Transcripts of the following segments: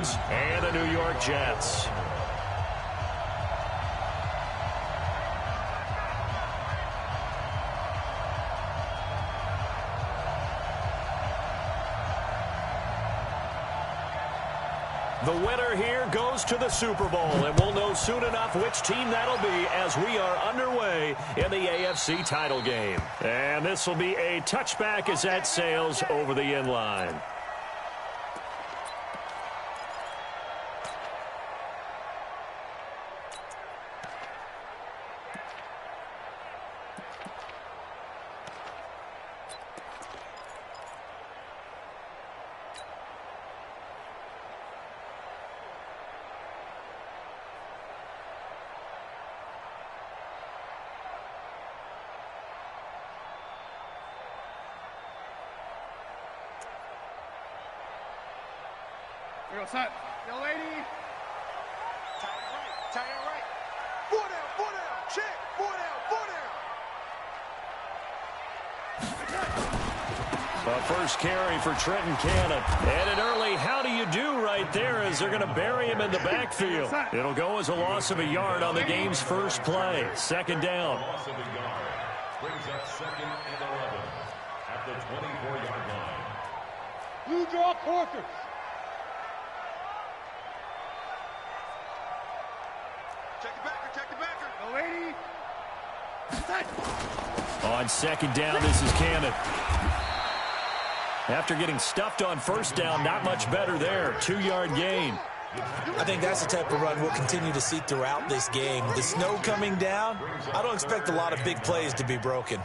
Lions and the New York Jets. The winner here goes to the Super Bowl, and we'll know soon enough which team that'll be as we are underway in the AFC title game. And this will be a touchback as that sails over the end line. What's up? Yo, lady. Tie it right. 4 down. Check. 4 down. A first carry for Trenton Cannon. And an early how do you do right there as they're going to bury him in the backfield. It'll go as a loss of a yard on the game's first play. Second down. Loss of a yard. Brings up 2nd and 11 at the 24-yard line. Blue draw quarters. Check the backer. Go, lady. On second down, this is Cannon. After getting stuffed on first down, not much better there. 2-yard gain. I think that's the type of run we'll continue to see throughout this game. The snow coming down, I don't expect a lot of big plays to be broken.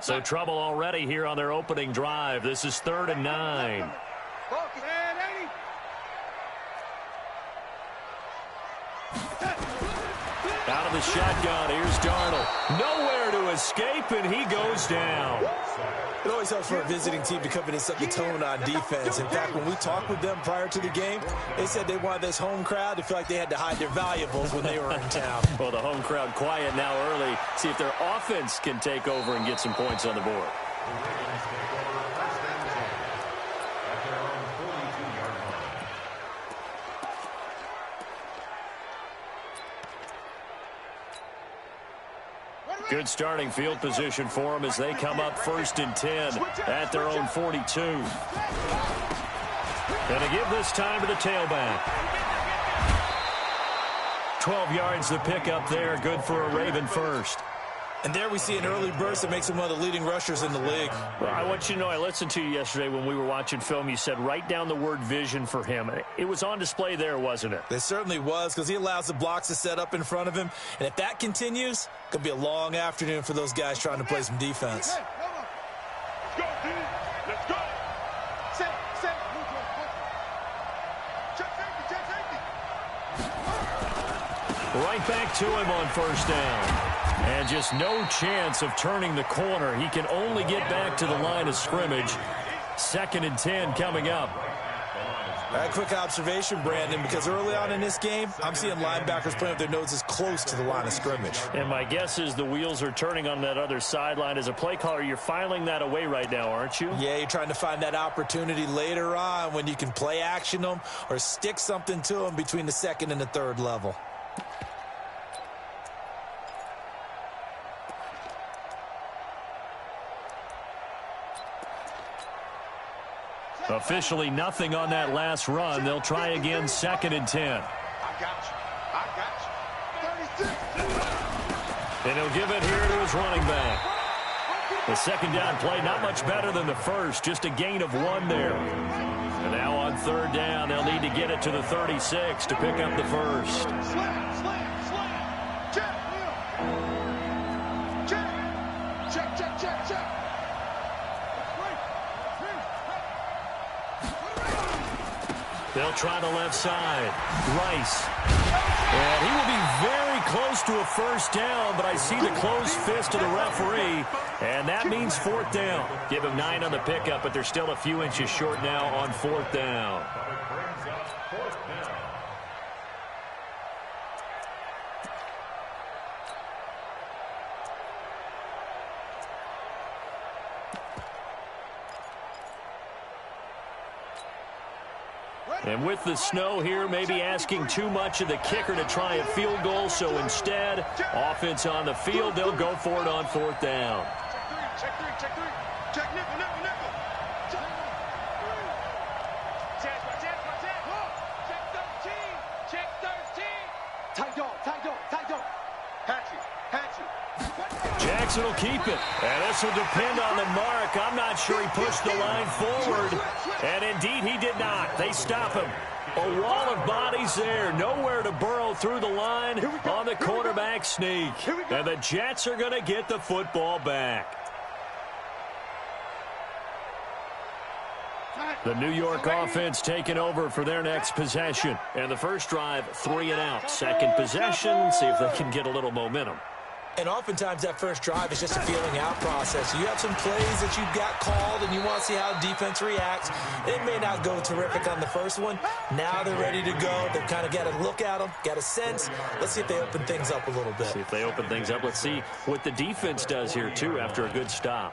So trouble already here on their opening drive. This is 3rd and 9. Out of the shotgun, here's Darnold. Nowhere to escape, and he goes down. It always helps for a visiting team to come in and set the tone on defense. In fact, when we talked with them prior to the game, they said they wanted this home crowd to feel like they had to hide their valuables when they were in town. Well, the home crowd quiet now early. See if their offense can take over and get some points on the board. Good starting field position for them as they come up 1st and 10 at their own 42. Going to give this time to the tailback. 12 yards the pickup there. Good for a Raven first. And there we see an early burst that makes him one of the leading rushers in the league. Well, I want you to know, I listened to you yesterday when we were watching film. You said write down the word vision for him. It was on display there, wasn't it? It certainly was, because he allows the blocks to set up in front of him. And if that continues, it could be a long afternoon for those guys trying to play some defense. Let's go, dude. Let's go. Set. Check safety. Right back to him on first down. And just no chance of turning the corner. He can only get back to the line of scrimmage. 2nd and 10 coming up. A quick observation, Brandon, because early on in this game, I'm seeing linebackers playing with their noses close to the line of scrimmage. And my guess is the wheels are turning on that other sideline. As a play caller, you're filing that away right now, aren't you? Yeah, you're trying to find that opportunity later on when you can play action them or stick something to them between the 2nd and the 3rd level. Officially nothing on that last run. They'll try again 2nd and 10. I got you. 36. And he'll give it here to his running back. The second down play, not much better than the first. Just a gain of 1 there. And now on 3rd down, they'll need to get it to the 36 to pick up the first. Slam. Check. They'll try the left side. Rice. And he will be very close to a first down, but I see the closed fist of the referee, and that means 4th down. Give him 9 on the pickup, but they're still a few inches short now on 4th down. And with the snow here, maybe asking too much of the kicker to try a field goal. So instead, offense on the field, they'll go for it on 4th down. Check three. Check nickel. Check 13. Check 13. Tight dog. Hatchet. Jackson will keep it. And this will depend on the mark. I'm not sure he pushed the line forward. And indeed, he did not. They stop him. A wall of bodies there. Nowhere to burrow through the line on the quarterback sneak. And the Jets are going to get the football back. The New York offense taking over for their next possession. And the first drive, 3 and out. Second possession, see if they can get a little momentum. And oftentimes that first drive is just a feeling out process. You have some plays that you've got called and you want to see how the defense reacts. It may not go terrific on the first one. Now they're ready to go. They've kind of got to look at them, got a sense. Let's see if they open things up a little bit. See if they open things up. Let's see what the defense does here, too, after a good stop.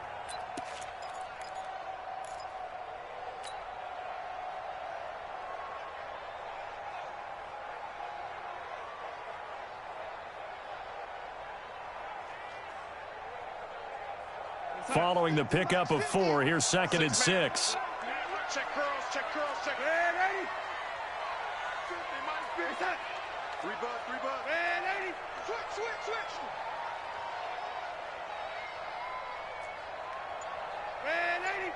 Following the pickup of 4, here's 2nd and 6. Check curls. Ready? Three bud. Ready? Switch. Ready?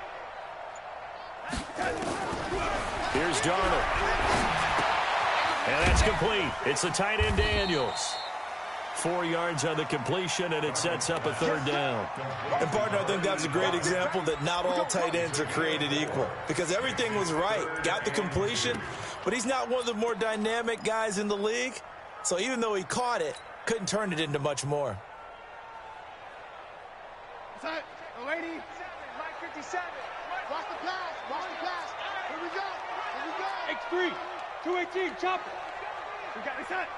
Here's Darnold. And that's complete. It's the tight end Daniels. 4 yards on the completion, and it sets up a 3rd down. And, partner, I think that's a great example that not all tight ends are created equal because everything was right. Got the completion, but he's not one of the more dynamic guys in the league. So even though he caught it, couldn't turn it into much more. Lady, Mike 57. Watch the pass. Here we go. X3, 218, chop it. We got it's hot.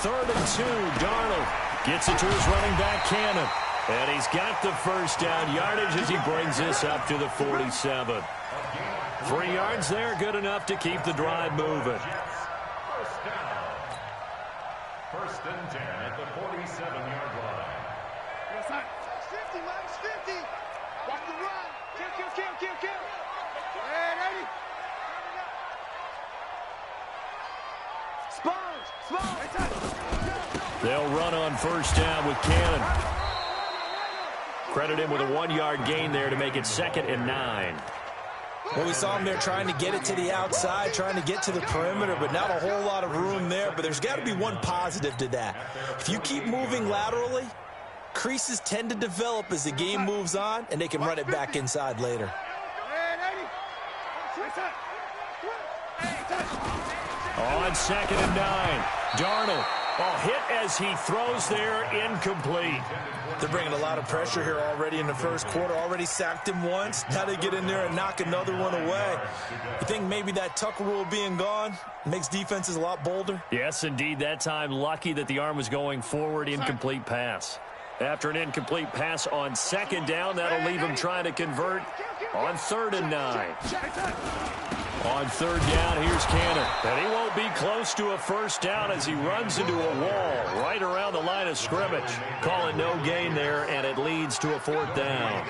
3rd and 2, Darnold gets it to his running back, Cannon. And he's got the first down yardage as he brings this up to the 47. 3 yards there, good enough to keep the drive moving. First down. 1st and 10 at the 47-yard line. 50. Watch the run. Kill. Ready? They'll run on 1st down with Cannon. Credit him with a 1-yard gain there to make it 2nd and 9. Well, we saw him there trying to get it to the outside, trying to get to the perimeter, but not a whole lot of room there. But there's got to be one positive to that. If you keep moving laterally, creases tend to develop as the game moves on, and they can run it back inside later. On 2nd and 9, Darnold. Hit as he throws there, incomplete. They're bringing a lot of pressure here already in the first quarter. Already sacked him once. Now they get in there and knock another one away. You think maybe that Tucker rule being gone makes defenses a lot bolder? Yes, indeed. That time, lucky that the arm was going forward. Incomplete pass. After an incomplete pass on 2nd down, that'll leave him trying to convert on 3rd and 9. On 3rd down, here's Cannon. And he won't be close to a first down as he runs into a wall right around the line of scrimmage. Calling no gain there, and it leads to a 4th down.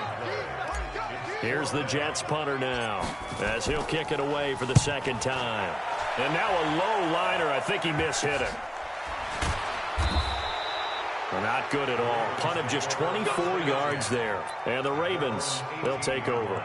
Here's the Jets punter now as he'll kick it away for the 2nd time. And now a low liner. I think he mishit it. Not good at all. Punt of just 24 yards there. And the Ravens, they'll take over.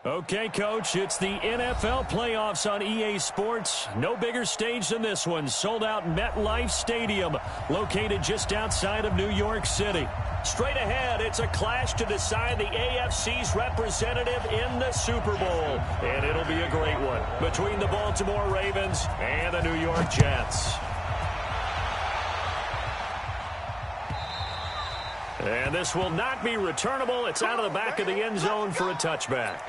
Okay, Coach, it's the NFL playoffs on EA Sports. No bigger stage than this one. Sold out MetLife Stadium, located just outside of New York City. Straight ahead, it's a clash to decide the AFC's representative in the Super Bowl. And it'll be a great one between the Baltimore Ravens and the New York Jets. And this will not be returnable. It's out of the back of the end zone for a touchback.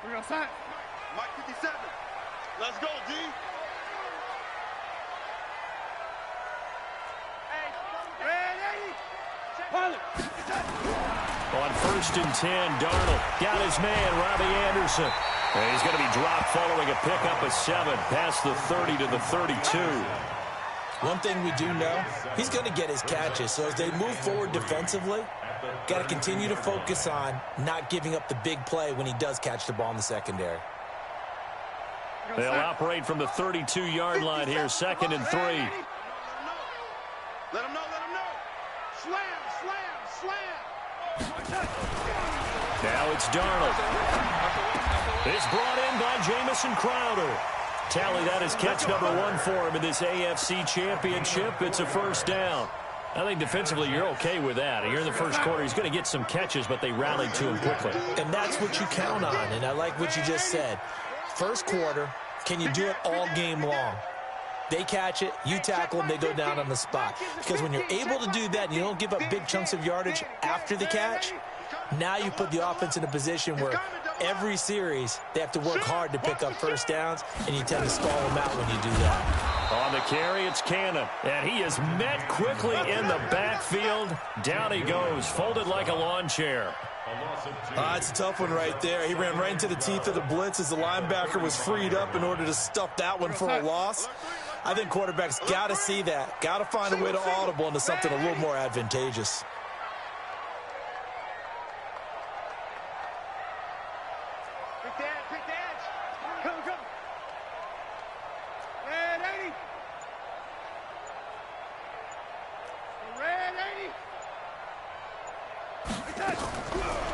We're outside. Mike 57. Let's go, D. On 1st and 10, Darnold got his man, Robbie Anderson. And he's going to be dropped following a pickup of 7 past the 30 to the 32. One thing we do know, he's going to get his catches. So as they move forward defensively, got to continue to focus on not giving up the big play when he does catch the ball in the secondary. They'll operate from the 32-yard line here, 2nd and 3. Let him know. Slam. Now it's Darnold. It's brought in by Jamison Crowder. Tally that is catch number 1 for him in this AFC Championship. It's a first down. I think defensively you're okay with that. Here in the first quarter, he's going to get some catches, but they rallied to him quickly. And that's what you count on, and I like what you just said. First quarter, can you do it all game long? They catch it, you tackle them, they go down on the spot. Because when you're able to do that and you don't give up big chunks of yardage after the catch, now you put the offense in a position where every series they have to work hard to pick up first downs, and you tend to stall them out when you do that. On the carry, it's Cannon, and he is met quickly in the backfield. Down he goes, folded like a lawn chair. It's a tough one right there. He ran right into the teeth of the blitz as the linebacker was freed up in order to stuff that one for a loss. I think quarterbacks got to see that, got to find a way to audible into something a little more advantageous. Quick dance. Come. Red 80.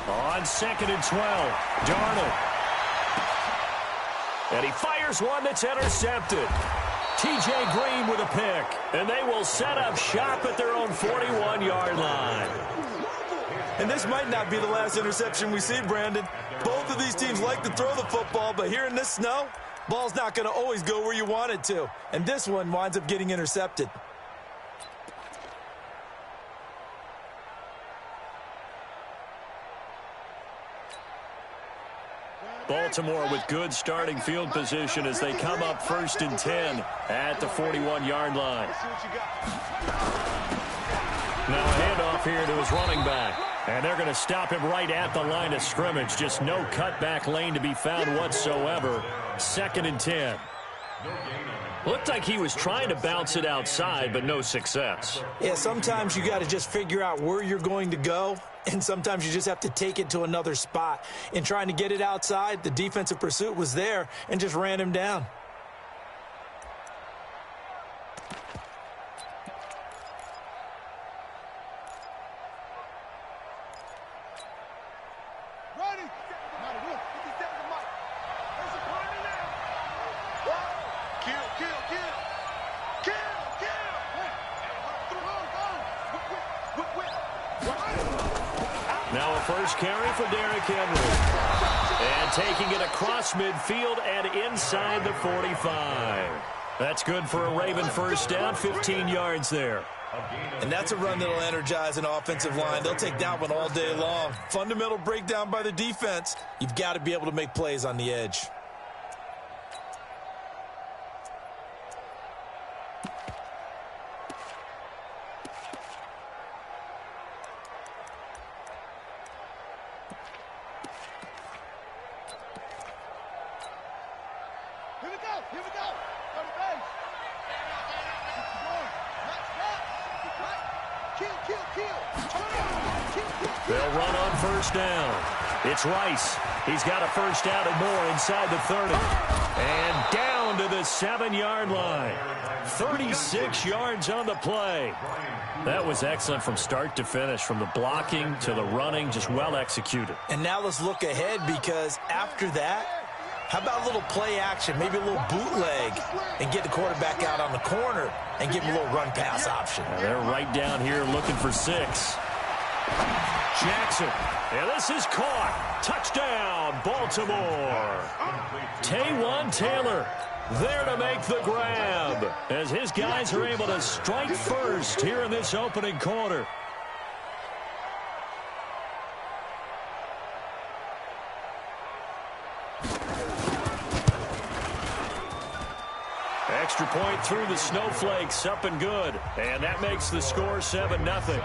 On 2nd and 12, Darnold. And he fires one that's intercepted. T.J. Green with a pick. And they will set up shop at their own 41-yard line. And this might not be the last interception we see, Brandon. Both of these teams like to throw the football, but here in this snow, ball's not going to always go where you want it to. And this one winds up getting intercepted. Baltimore with good starting field position as they come up 1st and 10 at the 41-yard line. Now a handoff here to his running back. And they're going to stop him right at the line of scrimmage. Just no cutback lane to be found whatsoever. 2nd and 10. Looked like he was trying to bounce it outside, but no success. Yeah, sometimes you got to just figure out where you're going to go, and sometimes you just have to take it to another spot. In trying to get it outside, the defensive pursuit was there and just ran him down. Now a first carry for Derrick Henry. And taking it across midfield and inside the 45. That's good for a Raven first down, 15 yards there. And that's a run that'll energize an offensive line. They'll take that one all day long. Fundamental breakdown by the defense. You've got to be able to make plays on the edge. Here we go. Go to base. Kill. They'll run on first down. It's Rice. He's got a first down and more inside the 30. And down to the 7-yard line. 36 yards on the play. That was excellent from start to finish, from the blocking to the running, just well executed. And now let's look ahead, because after that, how about a little play action, maybe a little bootleg, and get the quarterback out on the corner and give him a little run-pass option. And they're right down here looking for 6. Jackson, and this is caught. Touchdown, Baltimore. Taywan Taylor there to make the grab as his guys are able to strike first here in this opening quarter. Extra point through the snowflakes, up and good. And that makes the score 7-0.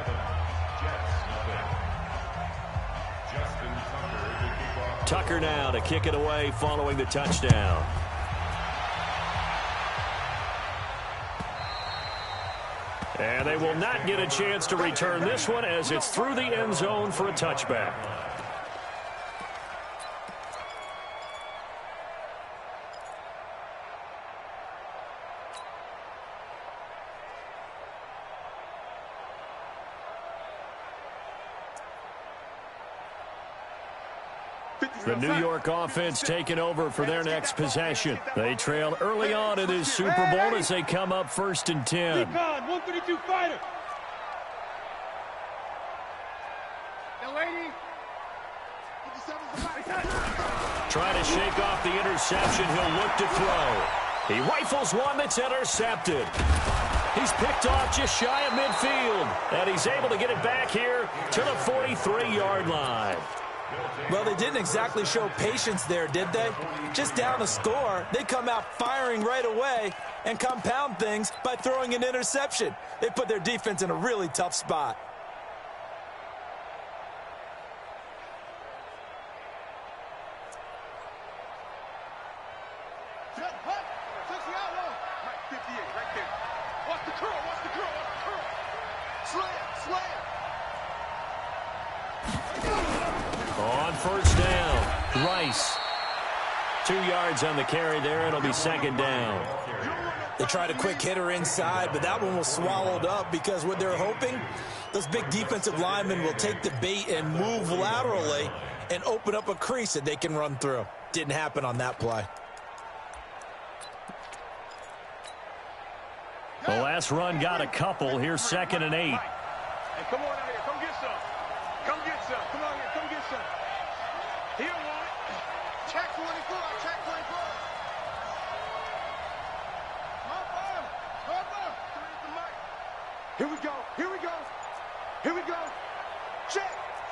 Tucker now to kick it away following the touchdown. And they will not get a chance to return this one as it's through the end zone for a touchback. The New York offense taking over for their next possession. They trail early on in this Super Bowl as they come up 1st and 10. 132 fighter. Trying to shake off the interception. He'll look to throw. He rifles one that's intercepted. He's picked off just shy of midfield. And he's able to get it back here to the 43-yard line. Well, they didn't exactly show patience there, did they? Just down a score, they come out firing right away and compound things by throwing an interception. They put their defense in a really tough spot. On first down, Rice. 2 yards on the carry there. It'll be 2nd down. They tried a quick hitter inside, but that one was swallowed up because what they're hoping, those big defensive linemen will take the bait and move laterally and open up a crease that they can run through. Didn't happen on that play. The last run got a couple. Here's 2nd and 8. Hey, come on out here. Come get some. Come get some. Come on here. Come get some. Here, one. Check 24. Check 24. Here we go. Here we go. Here we go. Check.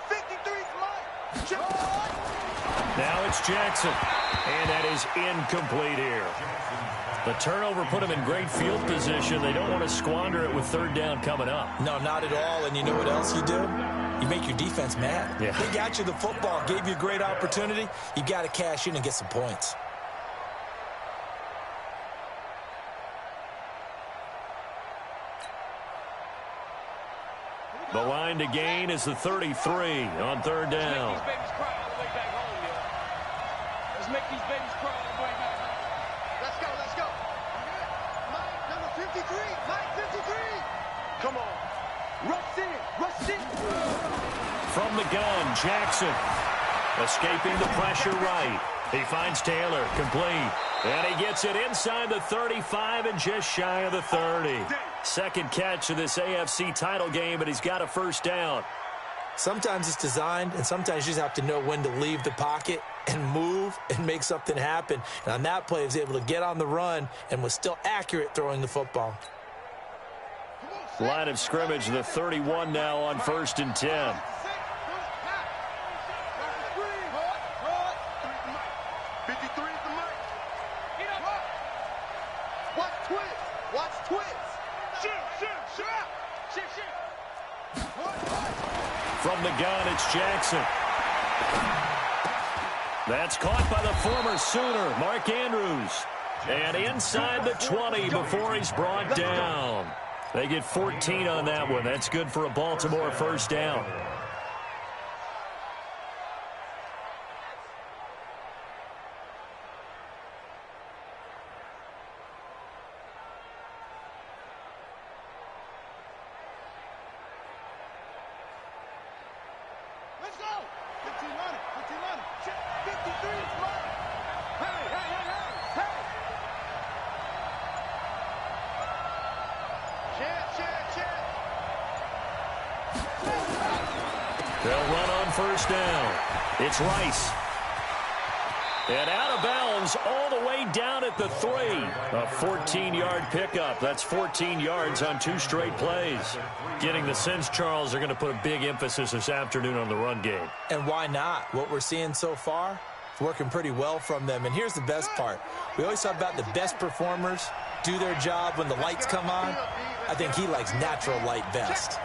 53's Mike. Check. Now it's Jackson. And that is incomplete here. The turnover put them in great field position. They don't want to squander it with 3rd down coming up. No, not at all. And you know what else you do? You make your defense mad. Yeah. They got you the football, gave you a great opportunity. You got to cash in and get some points. The line to gain is the 33 on 3rd down. Let's make these babies cry all the way back home. Let's go, let's go. Mike, number 53, Mike 53. Come on. Rush in, rush in. From the gun, Jackson. Escaping the pressure right. He finds Taylor, complete. And he gets it inside the 35 and just shy of the 30. 2nd catch of this AFC title game, but he's got a 1st down. Sometimes it's designed, and sometimes you just have to know when to leave the pocket and move and make something happen. And on that play, he was able to get on the run and was still accurate throwing the football. Line of scrimmage, the 31 now on 1st and 10. From the gun, it's Jackson. That's caught by the former Sooner, Mark Andrews. And inside the 20 before he's brought down. They get 14 on that one. That's good for a Baltimore 1st down. let's go. 15 on it. 15 on it. 53 is mine. Hey, hey, hey, hey, hey. They'll run on first down. It's Rice. And out of bounds all the way down at the 3. A 14-yard pickup. That's 14 yards on 2 straight plays. Getting the sense, Charles, they're going to put a big emphasis this afternoon on the run game. And why not? What we're seeing so far, it's working pretty well from them. And here's the best part. We always talk about the best performers do their job when the lights come on. I think he likes natural light best.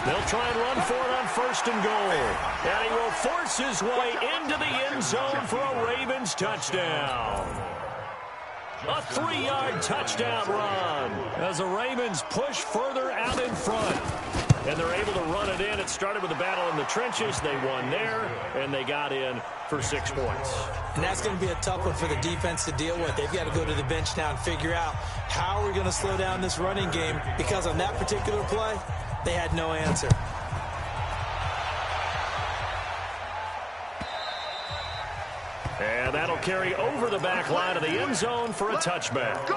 They'll try and run for it on first and goal. And he will force his way into the end zone for a Ravens touchdown. A 3-yard touchdown run as the Ravens push further out in front. And they're able to run it in. It started with a battle in the trenches. They won there, and they got in for 6 points. And that's going to be a tough one for the defense to deal with. They've got to go to the bench now and figure out how we're going to slow down this running game, because on that particular play, they had no answer. And that'll carry over the back line of the end zone for a touchback.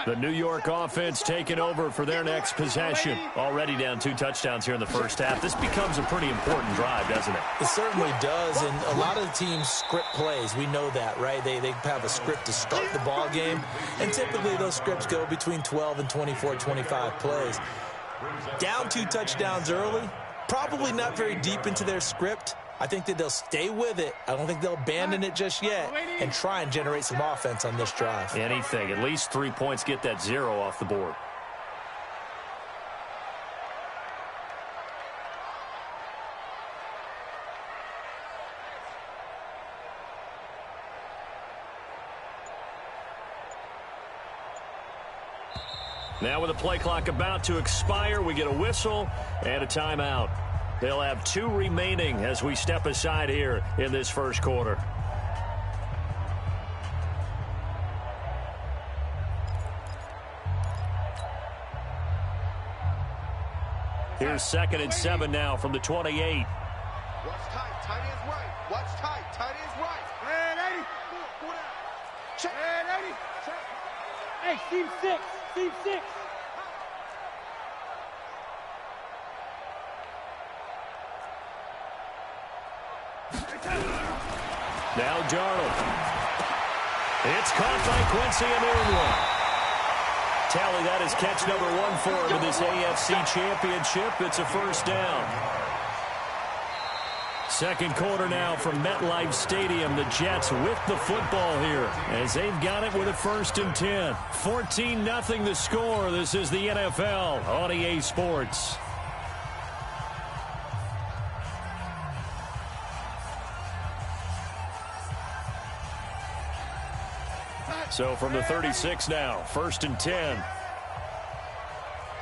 The New York offense taking over for their next possession. Already down 2 touchdowns here in the first half. This becomes a pretty important drive, doesn't it? It certainly does, and a lot of the teams script plays. We know that, right? They have a script to start the ball game, and typically those scripts go between 12 and 24, 25 plays. Down 2 touchdowns early, probably not very deep into their script. I think that they'll stay with it. I don't think they'll abandon it just yet and try and generate some offense on this drive. Anything. At least 3 points, get that 0 off the board. Now with the play clock about to expire, we get a whistle and a timeout. They'll have 2 remaining as we step aside here in this first quarter. Here's 2nd and 7 now from the 28. Watch tight. Tight ends right. Watch tight. Tight ends right. And 80. Check. And 80. Check. Hey, team 6. Team 6. Now Darnold. It's caught by Quincy Enunwa. Tally, that is catch number 1 for him in this AFC Championship. It's a first down. Second quarter now from MetLife Stadium. The Jets with the football here as they've got it with a 1st and 10. 14-0 the score. This is the NFL on EA Sports. So from the 36 now, 1st and 10.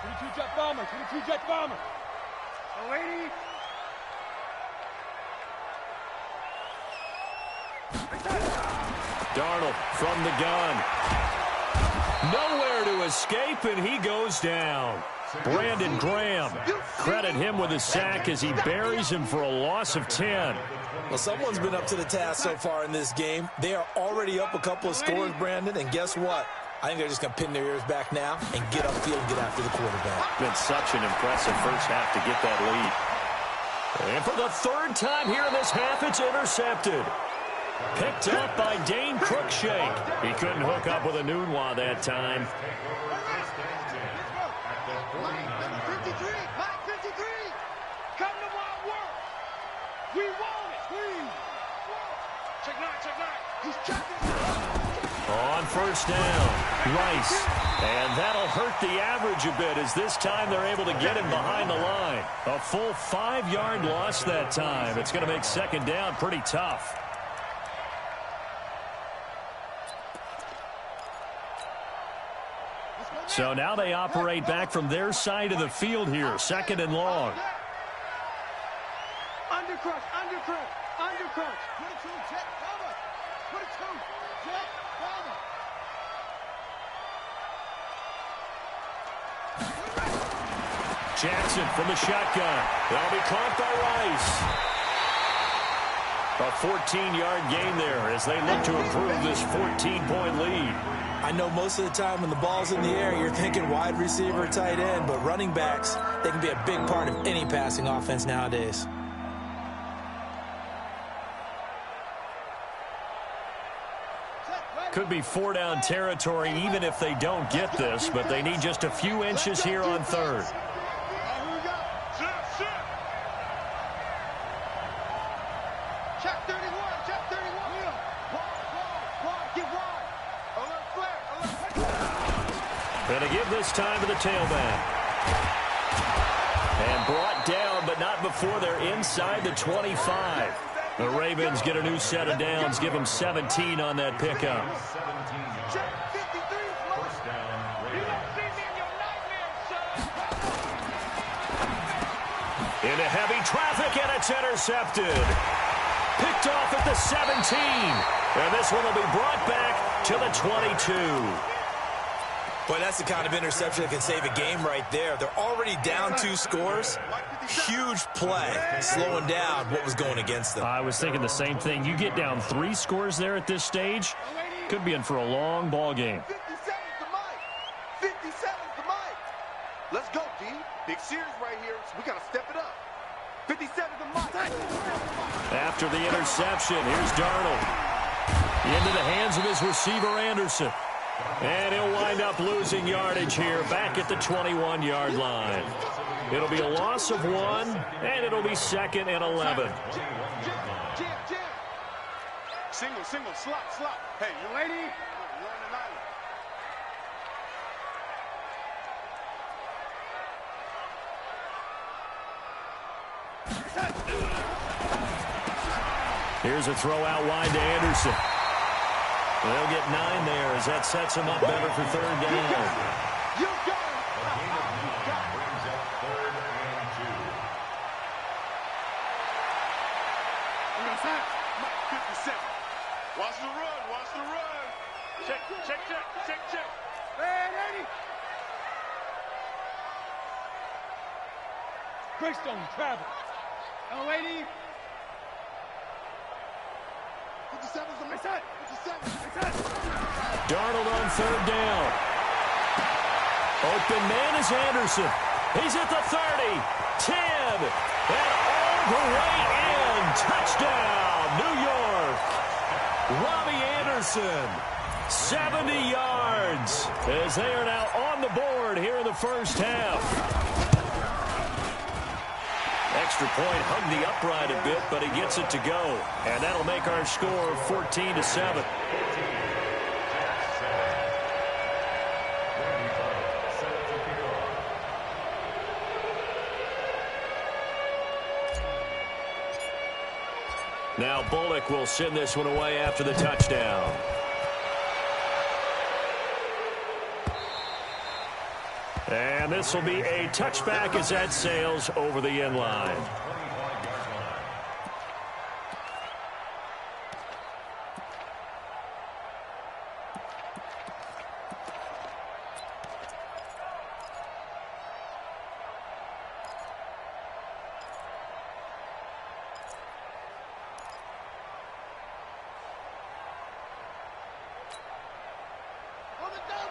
22 jet bomber, 22 jet bomber. Lady. Darnold from the gun. Nowhere to escape, and he goes down. Brandon Graham, credit him with a sack as he buries him for a loss of 10. Well, someone's been up to the task so far in this game. They are already up a couple of scores, Brandon, and guess what? I think they're just going to pin their ears back now and get upfield and get after the quarterback. Been such an impressive first half to get that lead. And for the 3rd time here in this half, it's intercepted. Picked up by Dane Cruikshank. He couldn't hook up with Enunwa that time. Mike 53. Mike 53. Come to Wild World. We want it. Please. Check 9. Check 9. He's checking. On first down, Rice. And that'll hurt the average a bit as this time they're able to get him behind the line. A full 5-yard loss that time. It's going to make 2nd down pretty tough. So now they operate back from their side of the field here, 2nd and long. Undercrush. 22 jet cover. Jackson from the shotgun. That'll be caught by Rice. A 14-yard gain there as they look to improve this 14-point lead. I know most of the time when the ball's in the air, you're thinking wide receiver, tight end, but running backs, they can be a big part of any passing offense nowadays. Could be four-down territory even if they don't get this, but they need just a few inches here on third. Check 31, check 31. Wide, get wide. Alert flare, And to give this time to the tailback. And brought down, but not before they're inside the 25. The Ravens get a new set of downs, give them 17 on that pickup. check 53. First down, Into heavy traffic, and it's intercepted. Picked off at the 17. And this one will be brought back to the 22. Boy, that's the kind of interception that can save a game right there. They're already down 2 scores. Huge play, slowing down what was going against them. I was thinking the same thing. You get down 3 scores there at this stage, could be in for a long ball game. 57's the mic. 57's the mic. Let's go, D. Big series right here. We got to step it up. 57's the mic. After the interception, here's Darnold. Into the hands of his receiver, Anderson. And he'll wind up losing yardage here back at the 21-yard line. It'll be a loss of 1, and it'll be 2nd and 11. Jam. Single, slot. Hey, you lady? You're on an island. Here's a throw out wide to Anderson. They'll get 9 there as that sets him up better for 3rd down. You got it. Brings up 3rd and 2. 57. Watch the run. Check. Ready. Greystone, travel. L80. 57's the mic. 57. Darnold on 3rd down. Open man is Anderson. He's at the 30, 10, and all the way in. Touchdown, New York. Robbie Anderson, 70 yards, as they are now on the board here in the first half. Extra point hugged the upright a bit, but he gets it to go. And that'll make our score 14-7. Now Bullock will send this one away after the touchdown. And this will be a touchback as that sails over the end line.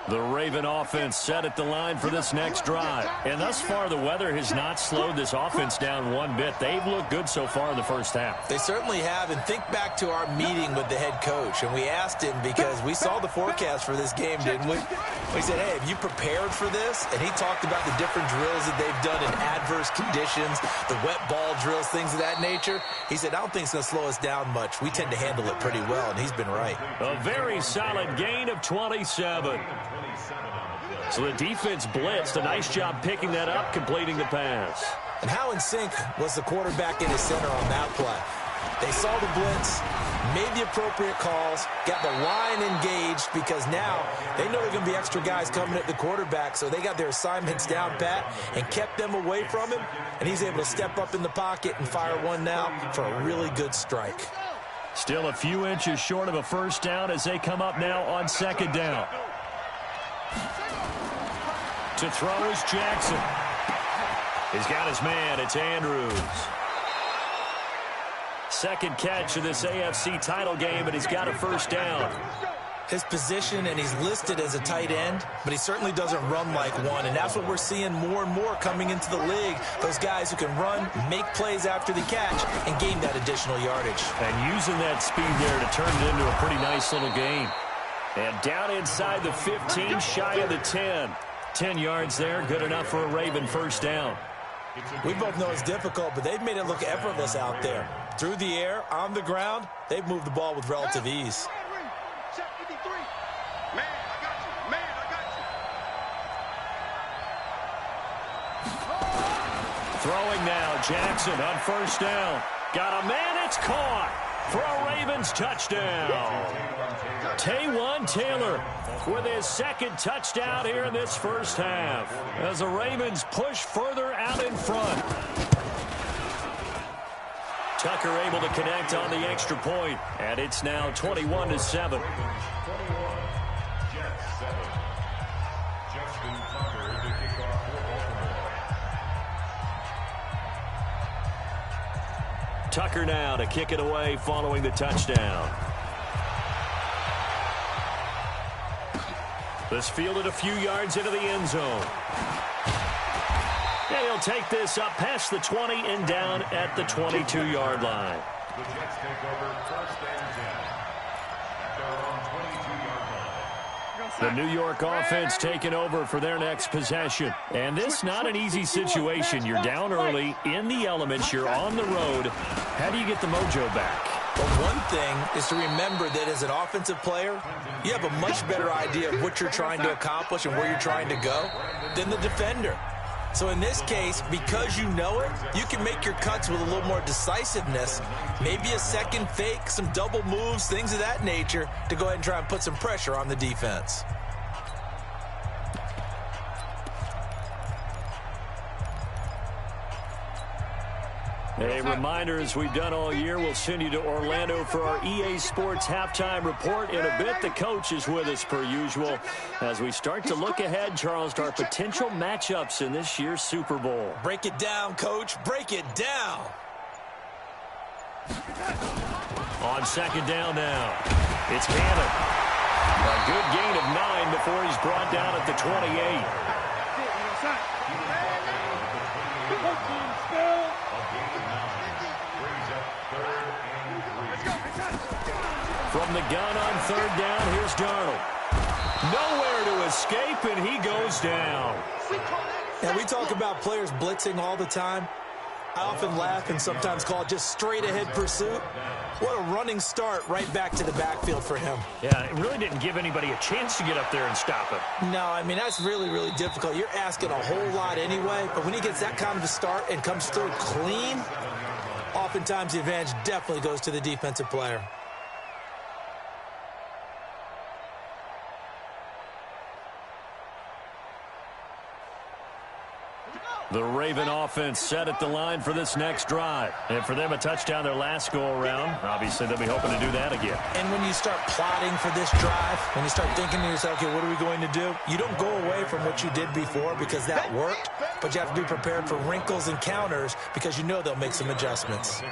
The Raven offense set at the line for this next drive. And thus far, the weather has not slowed this offense down one bit. They've looked good so far in the first half. They certainly have, and think back to our meeting with the head coach, and we asked him because we saw the forecast for this game, didn't we? We said, hey, have you prepared for this? And he talked about the different drills that they've done in adverse conditions, the wet ball drills, things of that nature. He said, I don't think it's going to slow us down much. We tend to handle it pretty well, and he's been right. A very solid gain of 27. So the defense blitzed. A nice job picking that up, completing the pass. And how in sync was the quarterback in his center on that play? They saw the blitz, made the appropriate calls, got the line engaged because now they know there are going to be extra guys coming at the quarterback, so they got their assignments down pat and kept them away from him, and he's able to step up in the pocket and fire one now for a really good strike. Still a few inches short of a first down as they come up now on second down. To throw is Jackson. He's got his man. It's Andrews. Second catch of this AFC title game, and he's got a first down. His position, and he's listed as a tight end, but he certainly doesn't run like one, and that's what we're seeing more and more coming into the league. Those guys who can run, make plays after the catch, and gain that additional yardage. And using that speed there to turn it into a pretty nice little game. And down inside the 15, shy of the 10. 10 yards there, good enough for a Raven first down. We both know it's difficult, but they've made it look effortless out there. Through the air, on the ground, they've moved the ball with relative ease. Man, I got you. Man, I got you. Throwing now, Jackson on first down. Got a man, it's caught for a Ravens touchdown. Taywan Taylor with his second touchdown here in this first half as the Ravens push further out in front. Tucker able to connect on the extra point, and it's now 21-7. Tucker now to kick it away following the touchdown. This fielded a few yards into the end zone. And he'll take this up past the 20 and down at the 22-yard line. The Jets take over first and 10 at their own 22-yard line. The New York offense taking over for their next possession. And this not an easy situation. You're down early, in the elements, you're on the road. How do you get the mojo back? Well, one thing is to remember that as an offensive player, you have a much better idea of what you're trying to accomplish and where you're trying to go than the defender. So in this case, because you know it, you can make your cuts with a little more decisiveness, maybe a second fake, some double moves, things of that nature, to go ahead and try and put some pressure on the defense. A reminder, as we've done all year, we'll send you to Orlando for our EA Sports halftime report in a bit. The coach is with us per usual as we start to look ahead, Charles, to our potential matchups in this year's Super Bowl. Break it down, Coach. Break it down. On second down now, it's Cannon. A good gain of 9 before he's brought down at the 28. From the gun on third down, here's Darnold. Nowhere to escape, and he goes down. And we talk about players blitzing all the time. I often laugh and sometimes call it just straight-ahead pursuit. What a running start right back to the backfield for him. Yeah, it really didn't give anybody a chance to get up there and stop him. No, I mean, that's really, really difficult. You're asking a whole lot anyway, but when he gets that kind of a start and comes through clean, oftentimes the advantage definitely goes to the defensive player. The Raven offense set at the line for this next drive. And for them, a touchdown their last go-around. Obviously, they'll be hoping to do that again. And when you start plotting for this drive, when you start thinking to yourself, okay, what are we going to do? You don't go away from what you did before because that worked, but you have to be prepared for wrinkles and counters because you know they'll make some adjustments.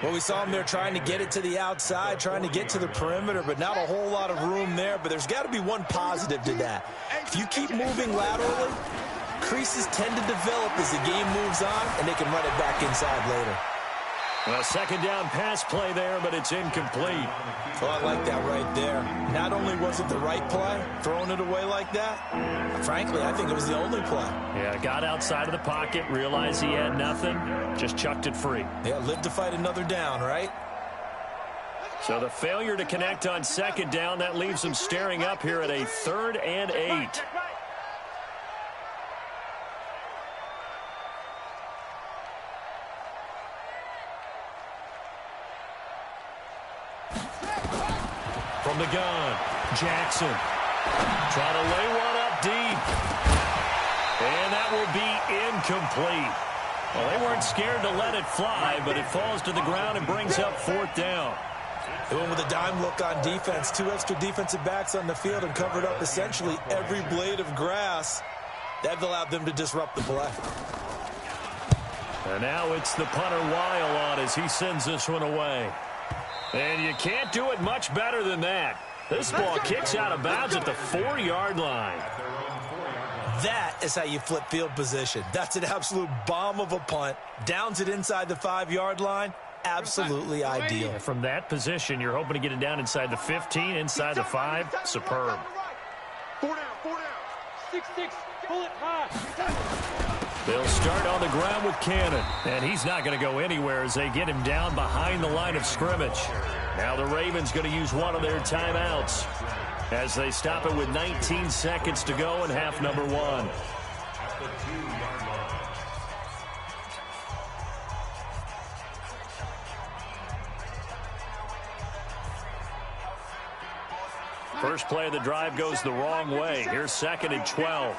Well, we saw them there trying to get it to the outside, trying to get to the perimeter, but not a whole lot of room there. But there's got to be one positive to that. If you keep moving laterally, creases tend to develop as the game moves on, and they can run it back inside later. Well, second down pass play there, but it's incomplete. Oh, I like that right there. Not only was it the right play, throwing it away like that, frankly, I think it was the only play. Yeah, got outside of the pocket, realized he had nothing, just chucked it free. Yeah, live to fight another down, right? So the failure to connect on second down, that leaves them staring up here at a 3rd and 8. From the gun, Jackson trying to lay one up deep. And that will be incomplete. Well, they weren't scared to let it fly, but it falls to the ground and brings up 4th down. They went with a dime look on defense. 2 extra defensive backs on the field and covered up essentially every blade of grass. That allowed them to disrupt the play. And now it's the punter Weil on as he sends this one away. And you can't do it much better than that. This ball kicks out of bounds at the 4-yard line. That is how you flip field position. That's an absolute bomb of a punt. Downs it inside the 5-yard line. Absolutely ideal. From that position, you're hoping to get it down inside the 15, inside the 5. Superb. 4 down, 4 down. 6-6, pull it high. They'll start on the ground with Cannon. And he's not going to go anywhere as they get him down behind the line of scrimmage. Now the Ravens going to use one of their timeouts as they stop it with 19 seconds to go in half number 1. First play of the drive goes the wrong way. Here's 2nd and 12.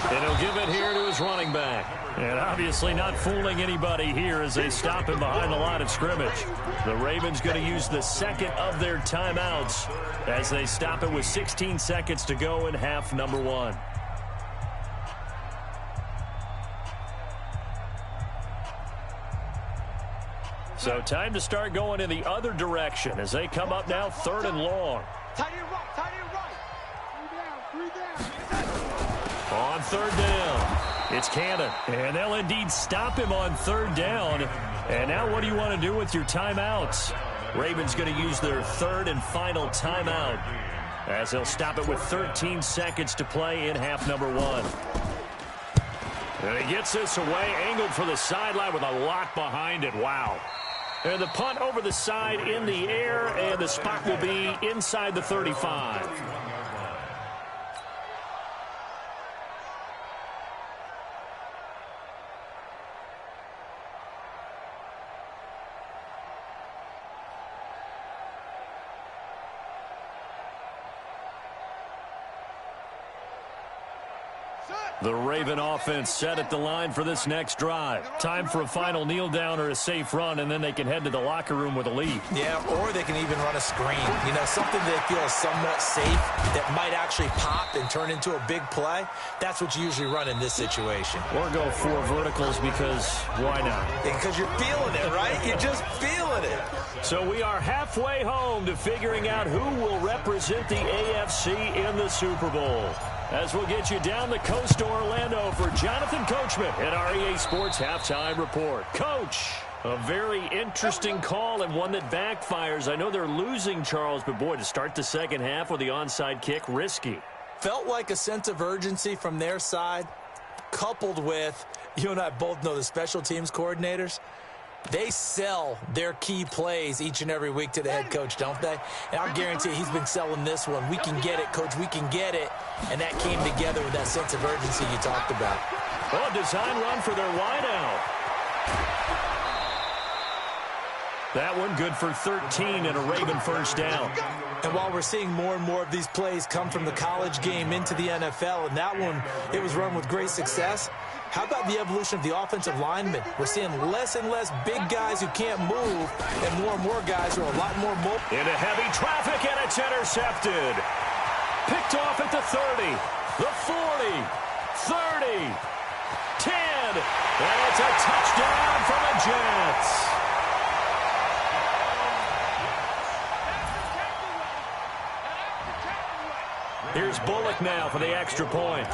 And he'll give it here to his running back. And obviously not fooling anybody here as they stop him behind the line of scrimmage. The Ravens going to use the 2nd of their timeouts as they stop it with 16 seconds to go in half number 1. So time to start going in the other direction as they come up now 3rd and long. Tight end right, tight end right. 3 down. On 3rd down, it's Cannon. And they'll indeed stop him on 3rd down. And now what do you want to do with your timeouts? Ravens going to use their 3rd and final timeout as they'll stop it with 13 seconds to play in half number 1. And he gets this away, angled for the sideline with a lot behind it. Wow. And the punt over the side in the air, and the spot will be inside the 35. The Raven offense set at the line for this next drive. Time for a final kneel down or a safe run, and then they can head to the locker room with a lead. Yeah, or they can even run a screen. You know, something they feel is somewhat safe that might actually pop and turn into a big play. That's what you usually run in this situation. Or go 4 verticals because why not? Because you're feeling it, right? You're just feeling it. So we are halfway home to figuring out who will represent the AFC in the Super Bowl. As we'll get you down the coast to Orlando for Jonathan Coachman at our EA Sports Halftime Report. Coach, a very interesting call and one that backfires. I know they're losing, Charles, but boy, to start the second half with the onside kick, risky. Felt like a sense of urgency from their side, coupled with, you and I both know the special teams coordinators. They sell their key plays each and every week to the head coach, don't they? And I'll guarantee he's been selling this one. We can get it, Coach. We can get it. And that came together with that sense of urgency you talked about. Oh, design run for their wideout. That one good for 13 and a Raven first down. And while we're seeing more and more of these plays come from the college game into the NFL, and that one, it was run with great success. How about the evolution of the offensive linemen? We're seeing less and less big guys who can't move and more guys who are a lot more mobile. Into heavy traffic, and it's intercepted. Picked off at the 30, the 40, 30, 10, and it's a touchdown for the Jets. Here's Bullock now for the extra point.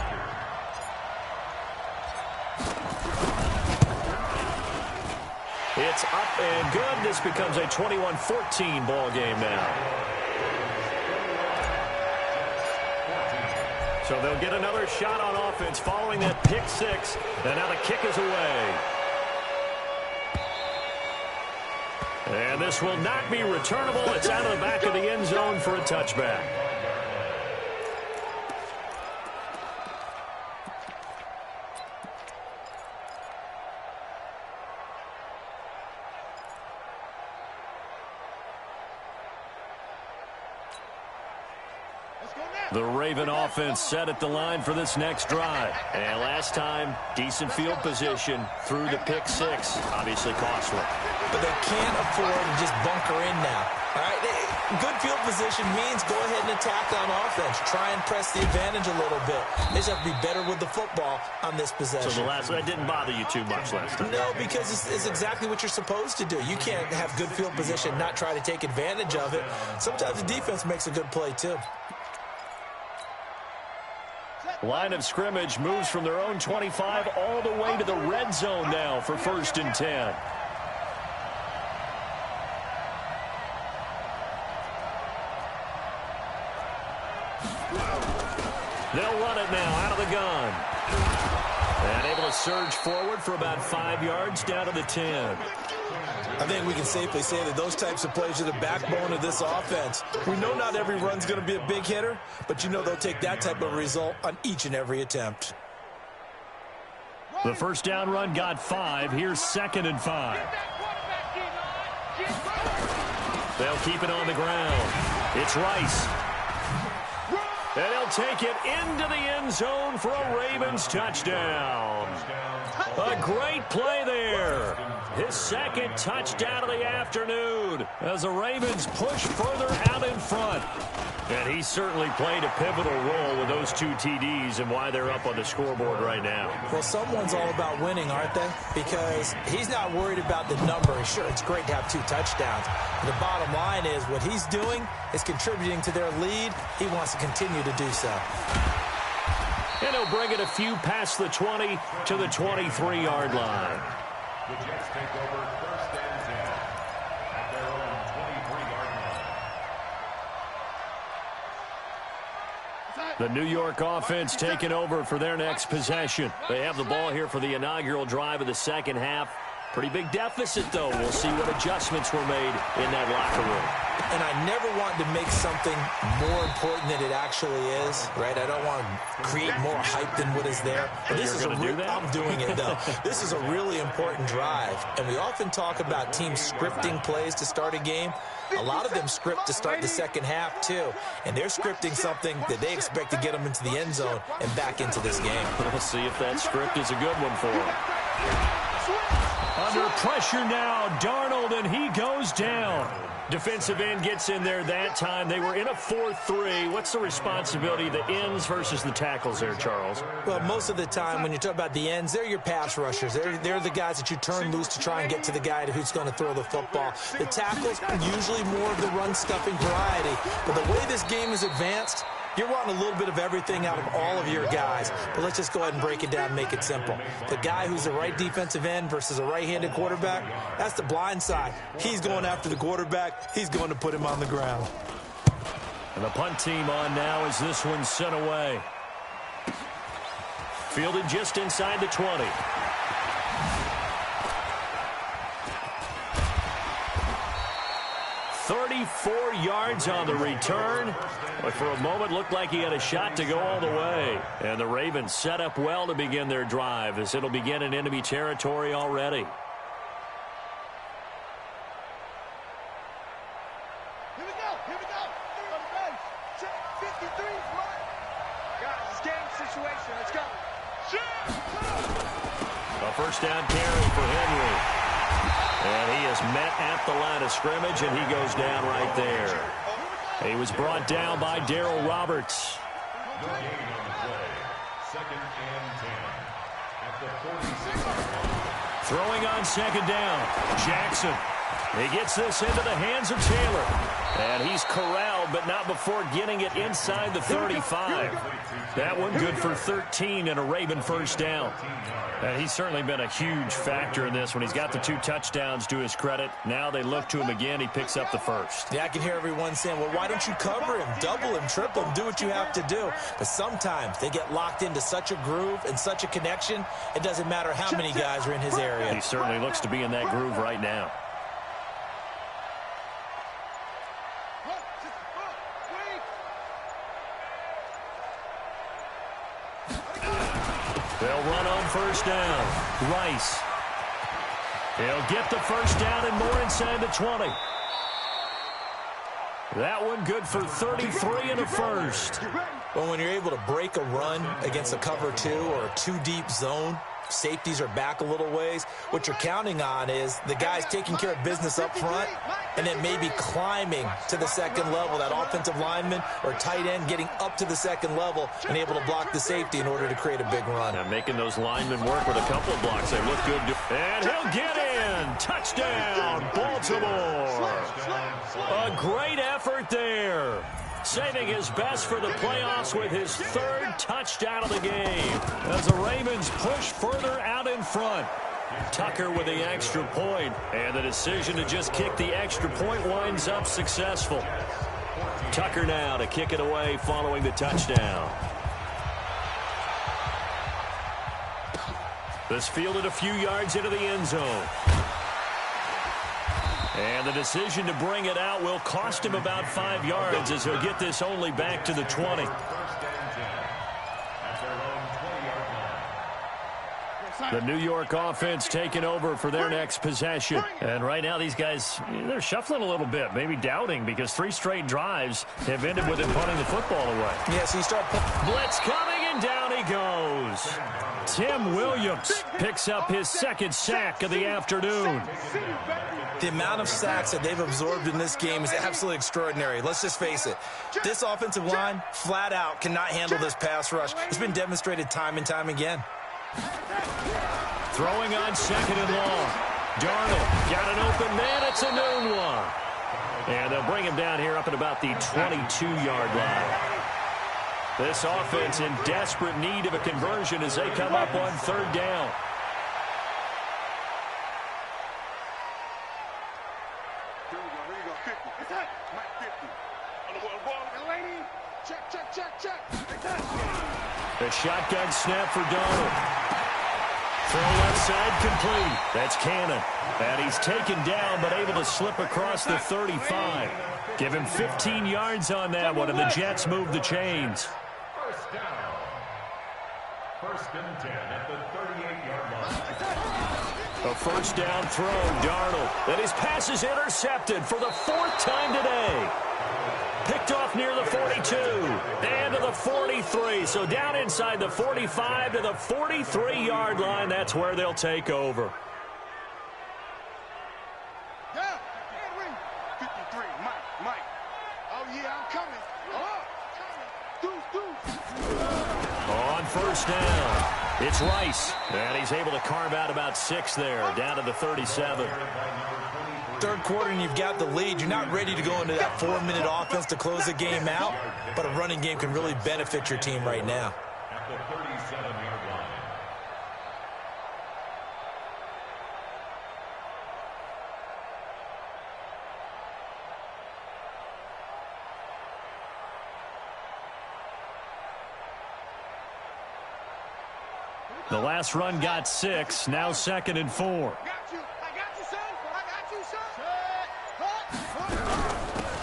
It's up and good. This becomes a 21-14 ball game now. So they'll get another shot on offense following that pick 6. And now the kick is away. And this will not be returnable. It's out of the back of the end zone for a touchback. The Raven offense set at the line for this next drive. And last time, decent field position through the pick six. Obviously costly. But they can't afford to just bunker in now. All right, good field position means go ahead and attack on offense. Try and press the advantage a little bit. They just have to be better with the football on this possession. So that didn't bother you too much last time? No, because it's exactly what you're supposed to do. You can't have good field position, not try to take advantage of it. Sometimes the defense makes a good play, too. Line of scrimmage moves from their own 25 all the way to the red zone now for 1st and 10. They'll run it now out of the gun. And able to surge forward for about 5 yards down to the 10. I think we can safely say that those types of plays are the backbone of this offense. We know not every run's going to be a big hitter, but you know they'll take that type of result on each and every attempt. The first down run got 5. Here's 2nd and 5. They'll keep it on the ground. It's Rice. And he'll take it into the end zone for a Ravens touchdown. A great play there. His 2nd touchdown of the afternoon as the Ravens push further out in front. And he certainly played a pivotal role with those 2 TDs and why they're up on the scoreboard right now. Well, someone's all about winning, aren't they? Because he's not worried about the number. Sure, it's great to have 2 touchdowns. But the bottom line is what he's doing is contributing to their lead. He wants to continue to do so. And he'll bring it a few past the 20 to the 23-yard line. The Jets take over 1st and 10 at their own 23-yard line. The New York offense taking over for their next possession. They have the ball here for the inaugural drive of the second half. Pretty big deficit, though. We'll see what adjustments were made in that locker room. And I never want to make something more important than it actually is, right? I don't want to create more hype than what is there. But this is I'm doing it, though. This is a really important drive. And we often talk about teams scripting plays to start a game. A lot of them script to start the second half, too. And they're scripting something that they expect to get them into the end zone and back into this game. We'll see if that script is a good one for them. Under pressure now, Darnold, and he goes down. Defensive end gets in there that time. They were in a 4-3. What's the responsibility of the ends versus the tackles there, Charles? Well, most of the time when you talk about the ends, they're your pass rushers. They're the guys that you turn loose to try and get to the guy who's going to throw the football. The tackles are usually more of the run-stuffing variety. But the way this game is advanced, you're wanting a little bit of everything out of all of your guys. But let's just go ahead and break it down and make it simple. The guy who's the right defensive end versus a right-handed quarterback, that's the blind side. He's going after the quarterback. He's going to put him on the ground. And the punt team on now as this one's sent away. Fielded just inside the 20. "34 yards on the return, but for a moment looked like he had a shot to go all the way. And the Ravens set up well to begin their drive as it'll begin in enemy territory already. Here we go. 53, guys, it's game situation. Let's go. A first down carry for Henry. And he is met at the line of scrimmage, and he goes down right there. He was brought down by Darryl Roberts. No gain on the play. 2nd and 10 at the 46-yard line. Throwing on 2nd down, Jackson. He gets this into the hands of Taylor. And he's corralled, but not before getting it inside the 35. That one good for 13 and a Raven first down. And he's certainly been a huge factor in this when he's got the 2 touchdowns to his credit. Now they look to him again. He picks up the first. Yeah, I can hear everyone saying, well, why don't you cover him, double him, triple him, do what you have to do. But sometimes they get locked into such a groove and such a connection, it doesn't matter how many guys are in his area. He certainly looks to be in that groove right now. They'll run on first down. Rice. He'll get the first down and more inside the 20. That one good for 33 and a first. Well, when you're able to break a run against a cover 2 or a 2-deep zone, safeties are back a little ways. What you're counting on is the guys taking care of business up front and then maybe climbing to the second level, that offensive lineman or tight end getting up to the second level and able to block the safety in order to create a big run. Now making those linemen work with a couple of blocks. They look good. And he'll get in. Touchdown, Baltimore. A great effort there. Saving his best for the playoffs with his 3rd touchdown of the game as the Ravens push further out in front. Tucker with the extra point, and the decision to just kick the extra point winds up successful. Tucker now to kick it away following the touchdown. This fielded a few yards into the end zone. And the decision to bring it out will cost him about 5 yards as he'll get this only back to the 20. The New York offense taking over for their next possession. And right now these guys, they're shuffling a little bit, maybe doubting, because 3 straight drives have ended with him punting the football away. Yeah, so you start... Blitz coming, and down he goes. Tim Williams picks up his 2nd sack of the afternoon. The amount of sacks that they've absorbed in this game is absolutely extraordinary. Let's just face it. This offensive line, flat out, cannot handle this pass rush. It's been demonstrated time and time again. Throwing on 2nd and long. Darnold got an open man. It's a noon one. And they'll bring him down here up at about the 22-yard line. This offense in desperate need of a conversion as they come up on 3rd down. The shotgun snap for Darnold. Throw left side complete. That's Cannon. And he's taken down but able to slip across the 35. Give him 15 yards on that one, and the Jets move the chains. First down. 1st and 10 at the 38-yard line. A 1st down throw, Darnold. And his pass is intercepted for the 4th time today. Picked off near the 42 and to the 43. So down inside the 45 to the 43-yard line. That's where they'll take over. Yeah, Edwin. 53, Mike. Oh, yeah, I'm coming. On 1st down, it's Rice. And he's able to carve out about 6 there, down to the 37. 3rd quarter and you've got the lead. You're not ready to go into that 4-minute offense to close the game out, but a running game can really benefit your team right now. At the 37-yard line. The last run got 6, now 2nd and 4.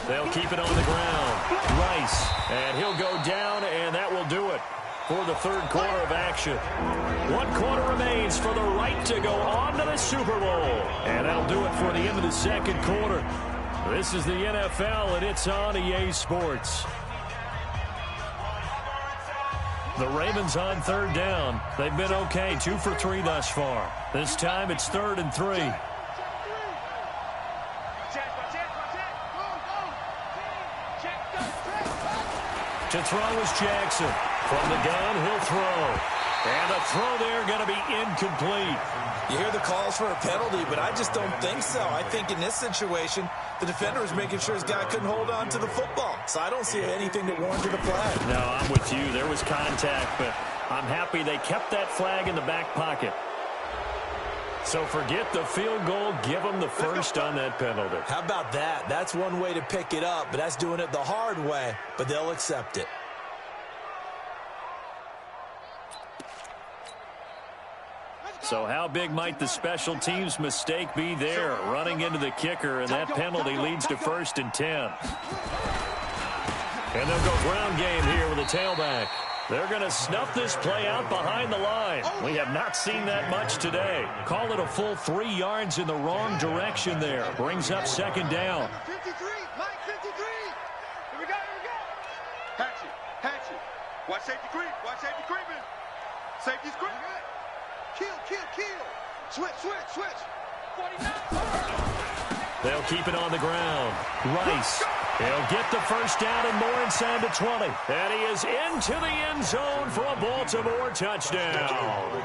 They'll keep it on the ground. Rice, and he'll go down, and that will do it for the 3rd quarter of action. 1 quarter remains for the right to go on to the Super Bowl. And that'll do it for the end of the 2nd quarter. This is the NFL, and it's on EA Sports. The Ravens on 3rd down. They've been okay, 2 for 3 thus far. This time it's 3rd and 3. To throw is Jackson. From the gun, he'll throw. And the throw there going to be incomplete. You hear the calls for a penalty, but I just don't think so. I think in this situation, the defender was making sure his guy couldn't hold on to the football. So I don't see anything that warranted a flag. No, I'm with you. There was contact, but I'm happy they kept that flag in the back pocket. So forget the field goal. Give them the 1st on that penalty. How about that? That's one way to pick it up, but that's doing it the hard way, but they'll accept it. So how big might the special teams mistake be there? Running into the kicker, and that penalty leads to 1st and 10. And they'll go ground game here with a tailback. They're going to snuff this play out behind the line. We have not seen that much today. Call it a full 3 yards in the wrong direction there. Brings up 2nd down. 53, Mike 53. Safety's great. Kill. Switch. They'll keep it on the ground. Rice. He'll get the first down and more inside the 20. And he is into the end zone for a Baltimore touchdown.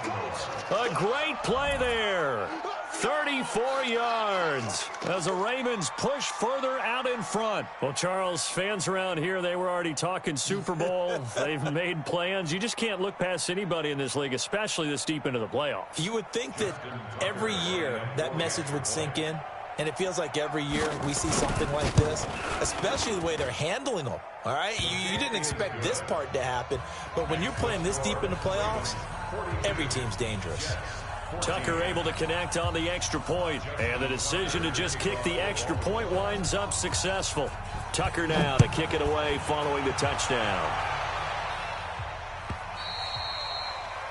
A great play there. 34 yards as the Ravens push further out in front. Well, Charles, fans around here, they were already talking Super Bowl. They've made plans. You just can't look past anybody in this league, especially this deep into the playoffs. You would think that every year that message would sink in, and it feels like every year we see something like this, especially the way they're handling them. All right, you didn't expect this part to happen, but when you're playing this deep in the playoffs, every team's dangerous. Tucker able to connect on the extra point, and the decision to just kick the extra point winds up successful. Tucker now to kick it away following the touchdown.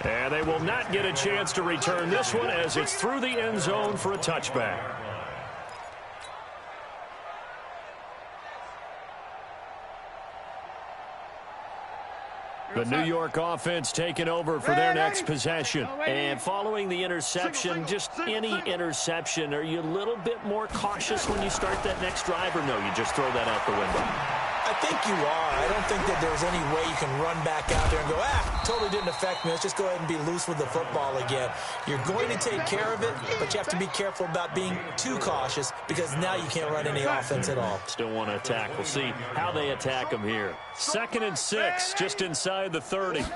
And they will not get a chance to return this one as it's through the end zone for a touchback. The New York offense taking over for their next possession. And following the interception, just any interception, are you a little bit more cautious when you start that next drive, or no, you just throw that out the window? I think you are. I don't think that there's any way you can run back out there and go, totally didn't affect me. Let's just go ahead and be loose with the football again. You're going to take care of it, but you have to be careful about being too cautious because now you can't run any offense at all. Still want to attack. We'll see how they attack them here. 2nd and 6, just inside the 30. Here's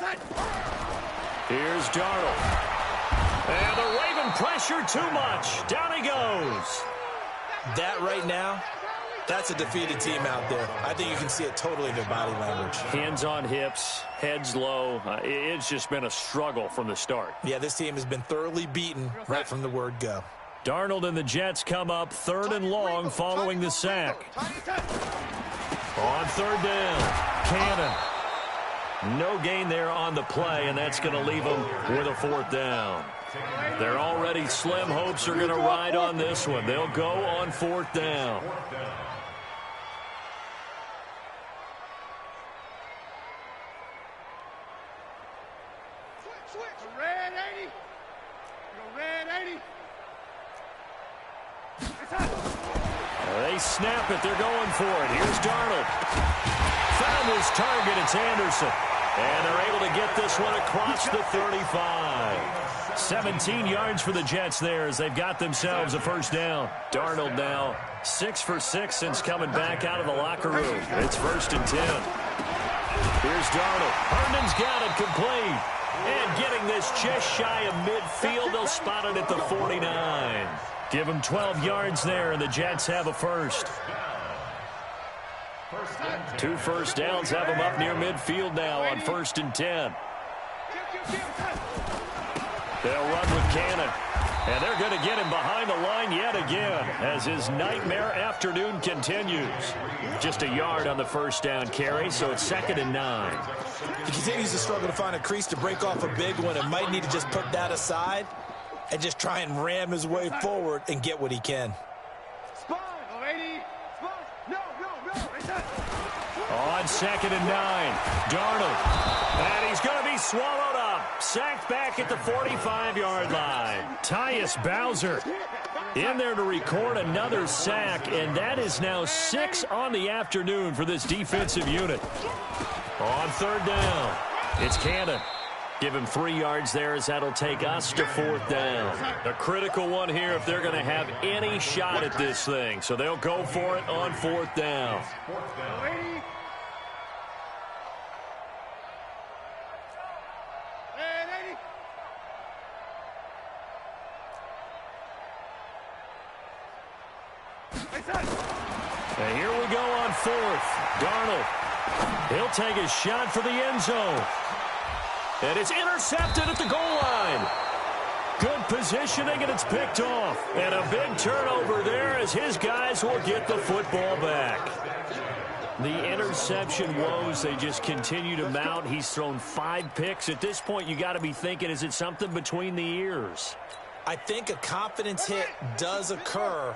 Darnold. And the Raven pressure too much. Down he goes. That right now, that's a defeated team out there. I think you can see it totally in their body language. Hands on hips, heads low. It's just been a struggle from the start. Yeah, this team has been thoroughly beaten right from the word go. Darnold and the Jets come up 3rd and long following the sack. On 3rd down, Cannon. No gain there on the play, and that's going to leave them with a 4th down. Their already slim hopes are going to ride on this one. They'll go on 4th down. They snap it. They're going for it. Here's Darnold. Found his target. It's Anderson. And they're able to get this one across the 35. 17 yards for the Jets there as they've got themselves a 1st down. Darnold now 6 for 6 since coming back out of the locker room. It's 1st and 10. Here's Darnold. Herndon's got it complete. And getting this just shy of midfield. They'll spot it at the 49. Give them 12 yards there, and the Jets have a 1st. 2 first downs have them up near midfield now on 1st and 10. They'll run with Cannon. And they're going to get him behind the line yet again as his nightmare afternoon continues. Just a yard on the 1st down carry, so it's 2nd and 9. He continues to struggle to find a crease to break off a big one and might need to just put that aside and just try and ram his way forward and get what he can. On 2nd and 9, Darnold. And he's going to be swallowed up. Sacked back at the 45-yard line. Tyus Bowser in there to record another sack, and that is now 6 on the afternoon for this defensive unit. On 3rd down, it's Cannon. Give him 3 yards there as that'll take us to 4th down. A critical one here if they're going to have any shot at this thing. So they'll go for it on 4th down. And here we go on 4th. Darnold. He'll take a shot for the end zone. And it's intercepted at the goal line. Good positioning, and it's picked off. And a big turnover there as his guys will get the football back. The interception woes, they just continue to mount. He's thrown 5 picks. At this point, you got to be thinking, is it something between the ears? I think a confidence hit does occur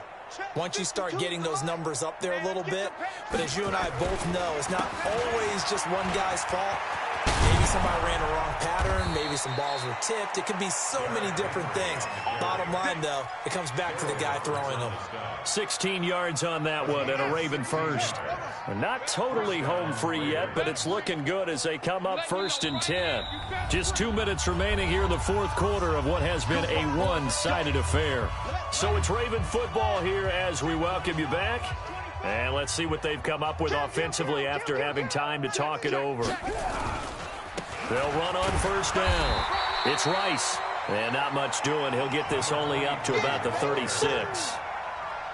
once you start getting those numbers up there a little bit. But as you and I both know, it's not always just one guy's fault. Maybe Maybe somebody ran a wrong pattern. Maybe some balls were tipped. It could be so many different things. Bottom line, though, it comes back to the guy throwing them. 16 yards on that one and a Raven first. Not totally home free yet, but it's looking good as they come up 1st and 10. Just 2 minutes remaining here in the fourth quarter of what has been a one-sided affair. So it's Raven football here as we welcome you back. And let's see what they've come up with offensively after having time to talk it over. They'll run on 1st down. It's Rice. And not much doing. He'll get this only up to about the 36.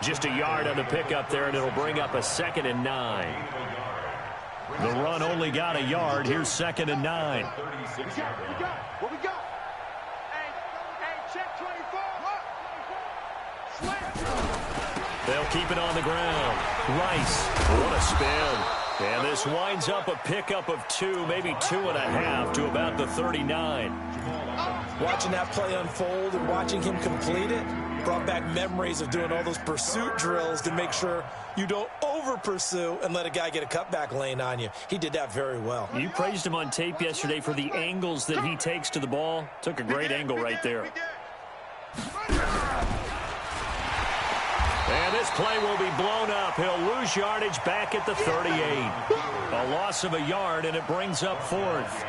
Just a yard on the pickup there, and it'll bring up a 2nd and 9. The run only got a yard. Here's 2nd and 9. What we got? Hey, check 24. They'll keep it on the ground. Rice, what a spin. And this winds up a pickup of 2, maybe 2.5 to about the 39. Watching that play unfold and watching him complete it brought back memories of doing all those pursuit drills to make sure you don't over-pursue and let a guy get a cutback lane on you. He did that very well. You praised him on tape yesterday for the angles that he takes to the ball. Took a great angle right there. And this play will be blown up. He'll lose yardage back at the 38. A loss of a yard, and it brings up 4th.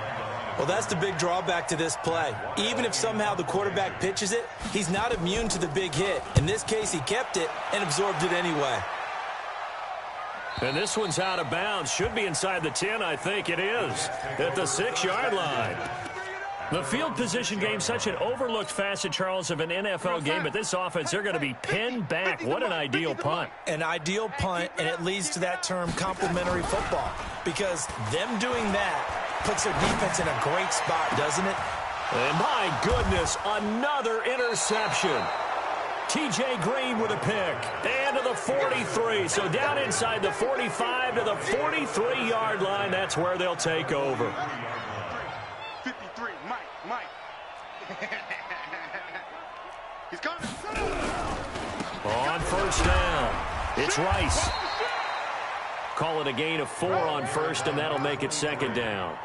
Well, that's the big drawback to this play. Even if somehow the quarterback pitches it, he's not immune to the big hit. In this case, he kept it and absorbed it anyway. And this one's out of bounds. Should be inside the 10, I think it is, at the 6-yard line. The field position game, such an overlooked facet, Charles, of an NFL game, but this offense, they're going to be pinned back. What an ideal punt. An ideal punt, and it leads to that term complementary football, because them doing that puts their defense in a great spot, doesn't it? And my goodness, another interception. T.J. Green with a pick. And to the 43. So down inside the 45 to the 43-yard line. That's where they'll take over. 53, Mike. He's coming. On 1st down, it's Rice. Call it a gain of 4 on 1st, and that'll make it 2nd down.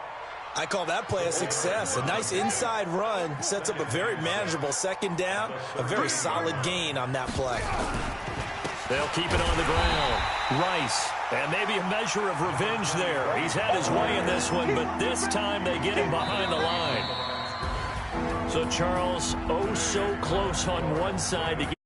I call that play a success. A nice inside run sets up a very manageable 2nd down, a very solid gain on that play. They'll keep it on the ground. Rice, and maybe a measure of revenge there. He's had his way in this one, but this time they get him behind the line. So Charles, oh so close on one side to get